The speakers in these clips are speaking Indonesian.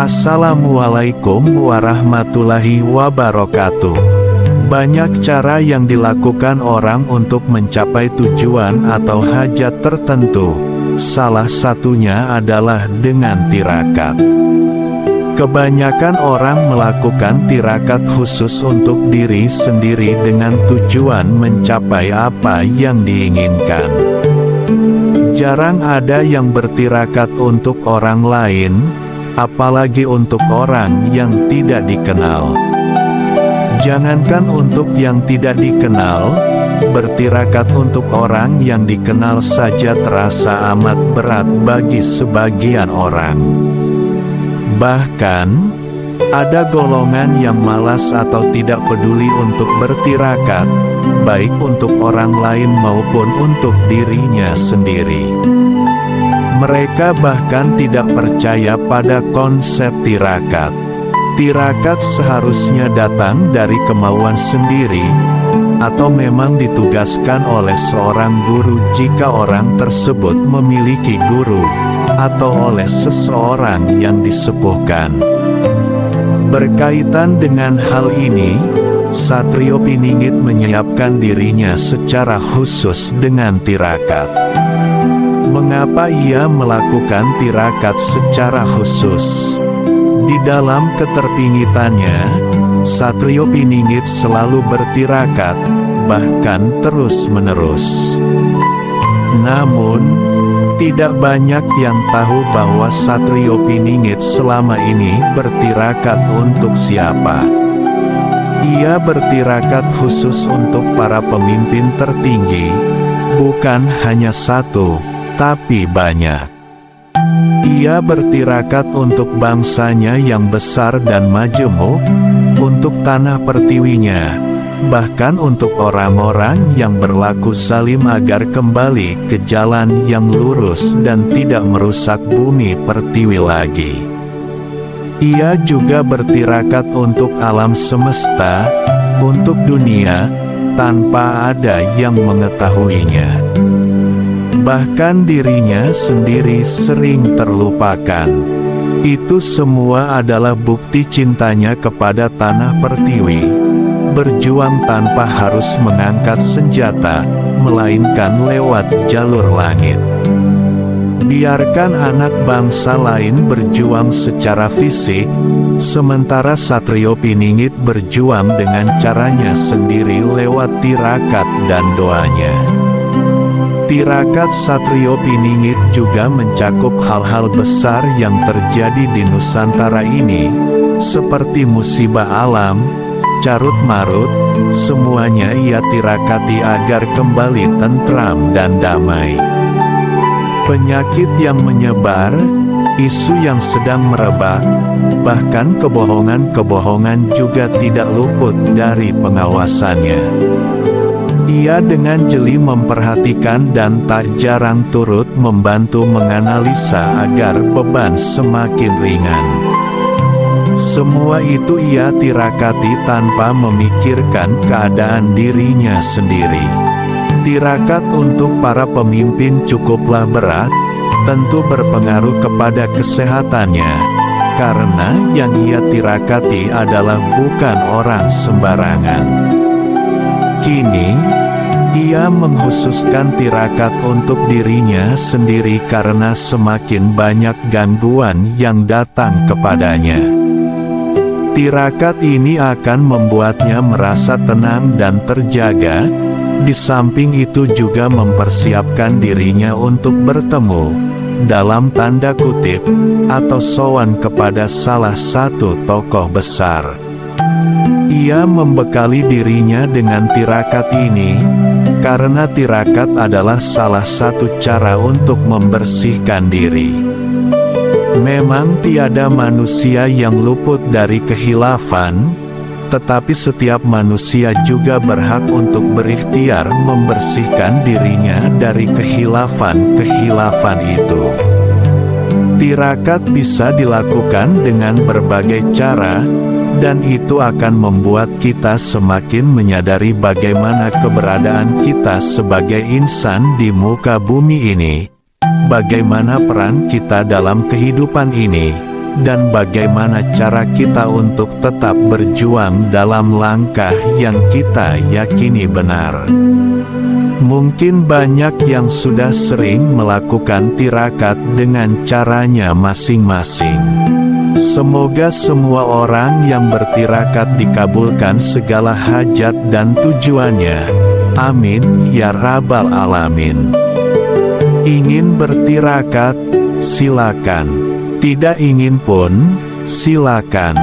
Assalamualaikum warahmatullahi wabarakatuh. Banyak cara yang dilakukan orang untuk mencapai tujuan atau hajat tertentu. Salah satunya adalah dengan tirakat. Kebanyakan orang melakukan tirakat khusus untuk diri sendiri dengan tujuan mencapai apa yang diinginkan. Jarang ada yang bertirakat untuk orang lain, apalagi untuk orang yang tidak dikenal. Jangankan untuk yang tidak dikenal, bertirakat untuk orang yang dikenal saja terasa amat berat bagi sebagian orang. Bahkan, ada golongan yang malas atau tidak peduli untuk bertirakat, baik untuk orang lain maupun untuk dirinya sendiri. Mereka bahkan tidak percaya pada konsep tirakat. Tirakat seharusnya datang dari kemauan sendiri, atau memang ditugaskan oleh seorang guru jika orang tersebut memiliki guru, atau oleh seseorang yang disepuhkan. Berkaitan dengan hal ini, Satrio Piningit menyiapkan dirinya secara khusus dengan tirakat. Mengapa ia melakukan tirakat secara khusus? Di dalam keterpingitannya, Satrio Piningit selalu bertirakat, bahkan terus-menerus. Namun, tidak banyak yang tahu bahwa Satrio Piningit selama ini bertirakat untuk siapa. Ia bertirakat khusus untuk para pemimpin tertinggi, bukan hanya satu, tapi banyak. Ia bertirakat untuk bangsanya yang besar dan majemuk, untuk tanah pertiwinya, bahkan untuk orang-orang yang berlaku zalim agar kembali ke jalan yang lurus dan tidak merusak bumi pertiwi lagi. Ia juga bertirakat untuk alam semesta, untuk dunia, tanpa ada yang mengetahuinya. Bahkan dirinya sendiri sering terlupakan. Itu semua adalah bukti cintanya kepada tanah pertiwi. Berjuang tanpa harus mengangkat senjata, melainkan lewat jalur langit. Biarkan anak bangsa lain berjuang secara fisik, sementara Satrio Piningit berjuang dengan caranya sendiri lewat tirakat dan doanya. Tirakat Satrio Piningit juga mencakup hal-hal besar yang terjadi di Nusantara ini, seperti musibah alam, carut-marut, semuanya ia tirakati agar kembali tentram dan damai. Penyakit yang menyebar, isu yang sedang merebak, bahkan kebohongan-kebohongan juga tidak luput dari pengawasannya. Ia dengan jeli memperhatikan dan tak jarang turut membantu menganalisa agar beban semakin ringan. Semua itu ia tirakati tanpa memikirkan keadaan dirinya sendiri. Tirakat untuk para pemimpin cukuplah berat, tentu berpengaruh kepada kesehatannya, karena yang ia tirakati adalah bukan orang sembarangan. Kini, ia mengkhususkan tirakat untuk dirinya sendiri karena semakin banyak gangguan yang datang kepadanya. Tirakat ini akan membuatnya merasa tenang dan terjaga, di samping itu juga mempersiapkan dirinya untuk bertemu, dalam tanda kutip, atau sowan kepada salah satu tokoh besar. Ia membekali dirinya dengan tirakat ini, karena tirakat adalah salah satu cara untuk membersihkan diri. Memang tiada manusia yang luput dari kehilafan, tetapi setiap manusia juga berhak untuk berikhtiar membersihkan dirinya dari kehilafan-kehilafan itu. Tirakat bisa dilakukan dengan berbagai cara, dan itu akan membuat kita semakin menyadari bagaimana keberadaan kita sebagai insan di muka bumi ini, bagaimana peran kita dalam kehidupan ini, dan bagaimana cara kita untuk tetap berjuang dalam langkah yang kita yakini benar. Mungkin banyak yang sudah sering melakukan tirakat dengan caranya masing-masing. Semoga semua orang yang bertirakat dikabulkan segala hajat dan tujuannya. Amin ya rabbal alamin. Ingin bertirakat? Silakan. Tidak ingin pun, silakan.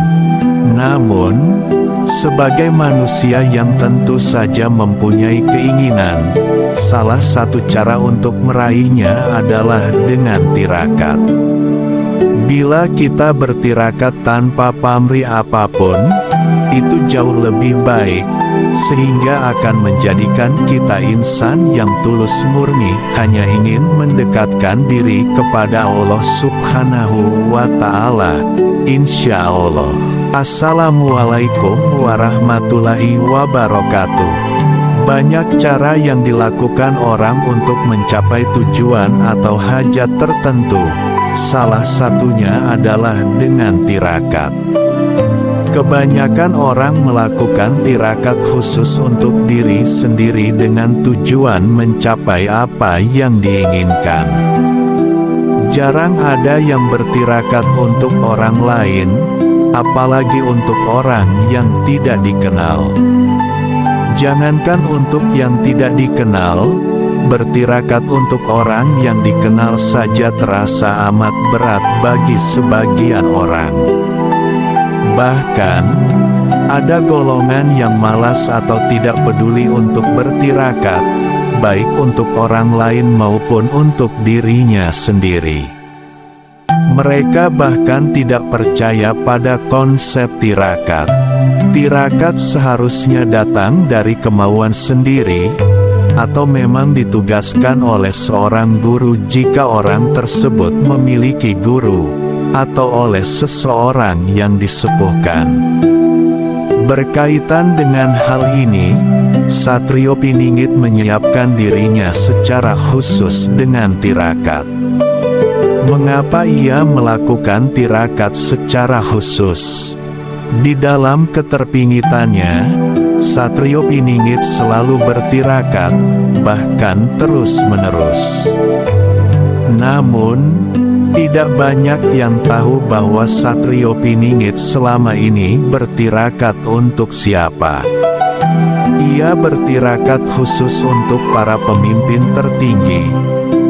Namun, sebagai manusia yang tentu saja mempunyai keinginan, salah satu cara untuk meraihnya adalah dengan tirakat. Bila kita bertirakat tanpa pamrih apapun, itu jauh lebih baik, sehingga akan menjadikan kita insan yang tulus murni, hanya ingin mendekatkan diri kepada Allah Subhanahu wa Ta'ala. Insya Allah. Assalamualaikum warahmatullahi wabarakatuh. Banyak cara yang dilakukan orang untuk mencapai tujuan atau hajat tertentu. Salah satunya adalah dengan tirakat. Kebanyakan orang melakukan tirakat khusus untuk diri sendiri dengan tujuan mencapai apa yang diinginkan. Jarang ada yang bertirakat untuk orang lain, apalagi untuk orang yang tidak dikenal. Jangankan untuk yang tidak dikenal, bertirakat untuk orang yang dikenal saja terasa amat berat bagi sebagian orang. Bahkan, ada golongan yang malas atau tidak peduli untuk bertirakat, baik untuk orang lain maupun untuk dirinya sendiri. Mereka bahkan tidak percaya pada konsep tirakat. Tirakat seharusnya datang dari kemauan sendiri, atau memang ditugaskan oleh seorang guru jika orang tersebut memiliki guru, atau oleh seseorang yang disepuhkan. Berkaitan dengan hal ini, Satrio Piningit menyiapkan dirinya secara khusus dengan tirakat. Mengapa ia melakukan tirakat secara khusus? Di dalam keterpingitannya, Satrio Piningit selalu bertirakat, bahkan terus-menerus. Namun, tidak banyak yang tahu bahwa Satrio Piningit selama ini bertirakat untuk siapa. Ia bertirakat khusus untuk para pemimpin tertinggi,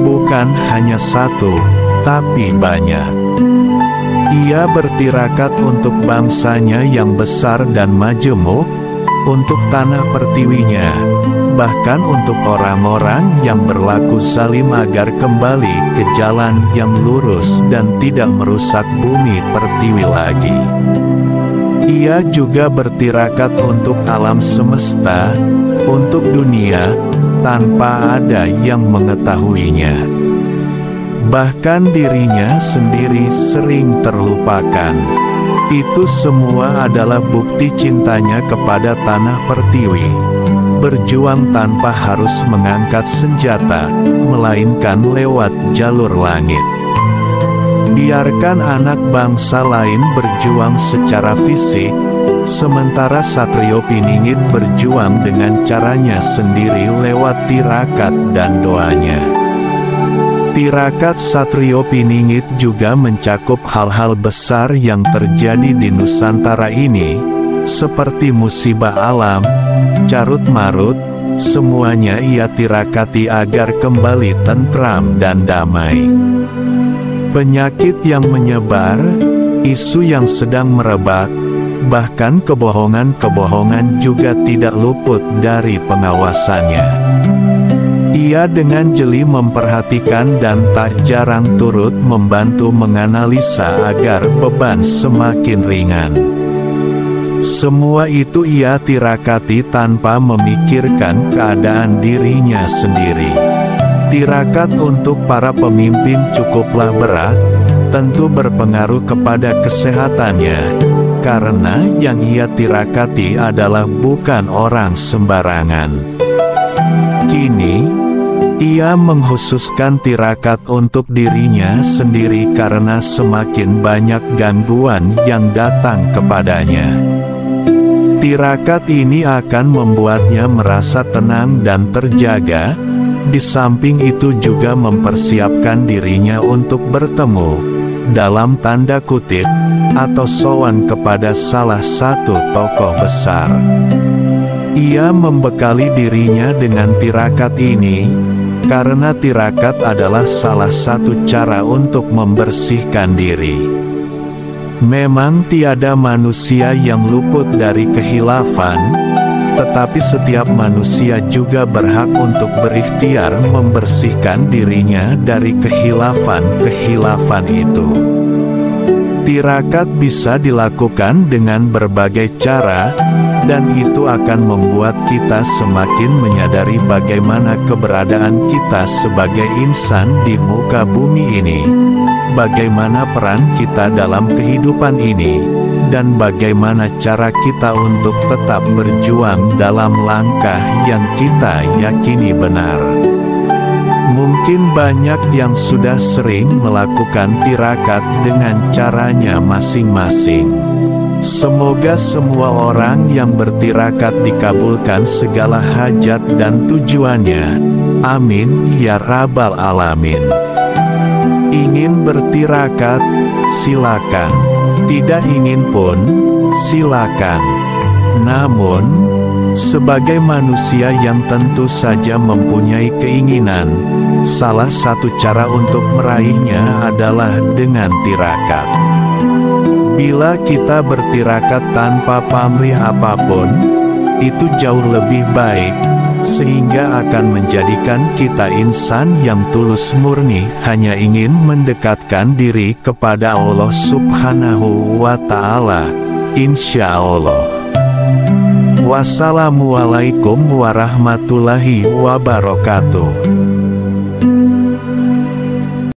bukan hanya satu, tapi banyak. Ia bertirakat untuk bangsanya yang besar dan majemuk, untuk tanah pertiwinya, bahkan untuk orang-orang yang berlaku zalim agar kembali ke jalan yang lurus dan tidak merusak bumi pertiwi lagi. Ia juga bertirakat untuk alam semesta, untuk dunia, tanpa ada yang mengetahuinya. Bahkan dirinya sendiri sering terlupakan. Itu semua adalah bukti cintanya kepada tanah pertiwi. Berjuang tanpa harus mengangkat senjata, melainkan lewat jalur langit. Biarkan anak bangsa lain berjuang secara fisik, sementara Satrio Piningit berjuang dengan caranya sendiri lewat tirakat dan doanya. Tirakat Satrio Piningit juga mencakup hal-hal besar yang terjadi di Nusantara ini, seperti musibah alam, carut-marut, semuanya ia tirakati agar kembali tentram dan damai. Penyakit yang menyebar, isu yang sedang merebak, bahkan kebohongan-kebohongan juga tidak luput dari pengawasannya. Ia dengan jeli memperhatikan dan tak jarang turut membantu menganalisa agar beban semakin ringan. Semua itu ia tirakati tanpa memikirkan keadaan dirinya sendiri. Tirakat untuk para pemimpin cukuplah berat, tentu berpengaruh kepada kesehatannya, karena yang ia tirakati adalah bukan orang sembarangan. Kini, Ia mengkhususkan tirakat untuk dirinya sendiri karena semakin banyak gangguan yang datang kepadanya. Tirakat ini akan membuatnya merasa tenang dan terjaga. Di samping itu juga mempersiapkan dirinya untuk bertemu, dalam tanda kutip, atau sowan kepada salah satu tokoh besar. Ia membekali dirinya dengan tirakat ini, karena tirakat adalah salah satu cara untuk membersihkan diri. Memang tiada manusia yang luput dari kehilafan, tetapi setiap manusia juga berhak untuk berikhtiar membersihkan dirinya dari kehilafan itu. Tirakat bisa dilakukan dengan berbagai cara, dan itu akan membuat kita semakin menyadari bagaimana keberadaan kita sebagai insan di muka bumi ini, bagaimana peran kita dalam kehidupan ini, dan bagaimana cara kita untuk tetap berjuang dalam langkah yang kita yakini benar. Mungkin banyak yang sudah sering melakukan tirakat dengan caranya masing-masing. Semoga semua orang yang bertirakat dikabulkan segala hajat dan tujuannya. Amin ya rabbal alamin. Ingin bertirakat? Silakan. Tidak ingin pun? Silakan. Namun, sebagai manusia yang tentu saja mempunyai keinginan, salah satu cara untuk meraihnya adalah dengan tirakat. Bila kita bertirakat tanpa pamrih apapun, itu jauh lebih baik, sehingga akan menjadikan kita insan yang tulus murni, hanya ingin mendekatkan diri kepada Allah Subhanahu wa Ta'ala. Insya Allah. Wassalamualaikum warahmatullahi wabarakatuh.